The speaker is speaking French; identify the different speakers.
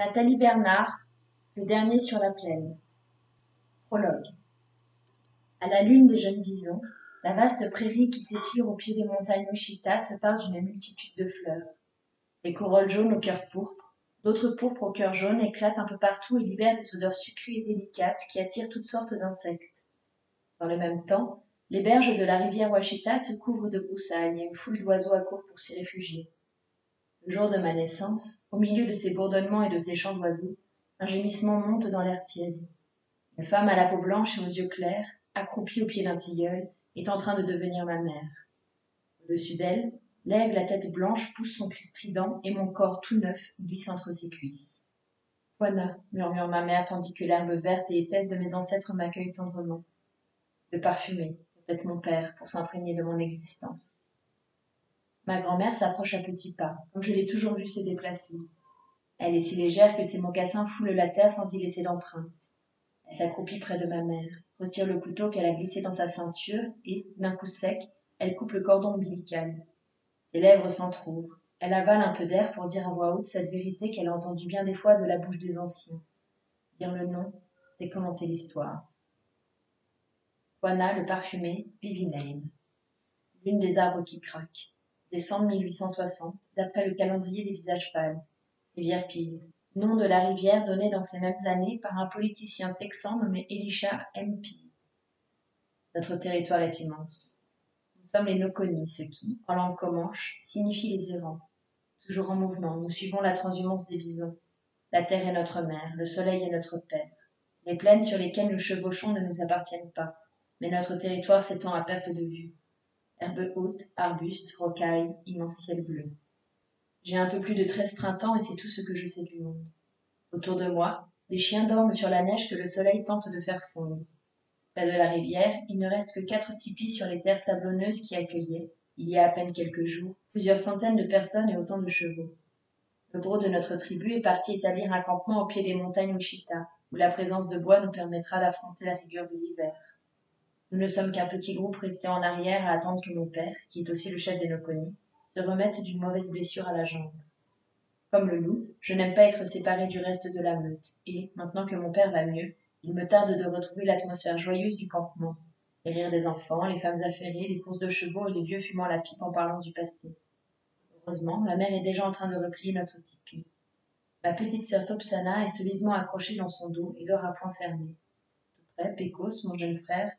Speaker 1: Nathalie Bernard, Le dernier sur la plaine. Prologue. À la lune des jeunes visons, la vaste prairie qui s'étire au pied des montagnes Wichita se pare d'une multitude de fleurs. Les corolles jaunes au cœur pourpre, d'autres pourpres au cœur jaune éclatent un peu partout et libèrent des odeurs sucrées et délicates qui attirent toutes sortes d'insectes. Dans le même temps, les berges de la rivière Ouachita se couvrent de broussailles et une foule d'oiseaux accourt pour s'y réfugier. Le jour de ma naissance, au milieu de ces bourdonnements et de ces chants d'oiseaux, un gémissement monte dans l'air tiède. Une femme à la peau blanche et aux yeux clairs, accroupie au pied d'un tilleul, est en train de devenir ma mère. Au-dessus d'elle, l'aigle à tête blanche pousse son cri strident et mon corps tout neuf glisse entre ses cuisses. Juana, murmure ma mère tandis que l'herbe verte et épaisse de mes ancêtres m'accueille tendrement. Le parfumé, répète mon père pour s'imprégner de mon existence. Ma grand-mère s'approche à petits pas, comme je l'ai toujours vue se déplacer. Elle est si légère que ses mocassins foulent la terre sans y laisser d'empreinte. Elle s'accroupit près de ma mère, retire le couteau qu'elle a glissé dans sa ceinture et, d'un coup sec, elle coupe le cordon ombilical. Ses lèvres s'entr'ouvrent. Elle avale un peu d'air pour dire à voix haute cette vérité qu'elle a entendue bien des fois de la bouche des anciens. Dire le nom, c'est commencer l'histoire. Juana, le parfumé, Bibi Name. L'une des arbres qui craquent. Décembre 1860, d'après le calendrier des visages pâles. Rivière Pease, nom de la rivière donné dans ces mêmes années par un politicien texan nommé Elisha M. Pease. Notre territoire est immense. Nous sommes les Noconi, ce qui, en langue comanche, signifie les errants. Toujours en mouvement, nous suivons la transhumance des bisons. La terre est notre mère, le soleil est notre père. Les plaines sur lesquelles nous chevauchons ne nous appartiennent pas, mais notre territoire s'étend à perte de vue. Herbes hautes, arbustes, rocailles, immense ciel bleu. J'ai un peu plus de 13 printemps et c'est tout ce que je sais du monde. Autour de moi, des chiens dorment sur la neige que le soleil tente de faire fondre. Près de la rivière, il ne reste que 4 tipis sur les terres sablonneuses qui accueillaient, il y a à peine quelques jours, plusieurs centaines de personnes et autant de chevaux. Le gros de notre tribu est parti établir un campement au pied des montagnes Wichita, où la présence de bois nous permettra d'affronter la rigueur de l'hiver. Nous ne sommes qu'un petit groupe resté en arrière à attendre que mon père, qui est aussi le chef des Noconi, se remette d'une mauvaise blessure à la jambe. Comme le loup, je n'aime pas être séparé du reste de la meute, et, maintenant que mon père va mieux, il me tarde de retrouver l'atmosphère joyeuse du campement. Les rires des enfants, les femmes affairées, les courses de chevaux et les vieux fumant la pipe en parlant du passé. Heureusement, ma mère est déjà en train de replier notre tipi. Ma petite sœur Topsana est solidement accrochée dans son dos et dort à poing fermé. Tout près, Pécos, mon jeune frère,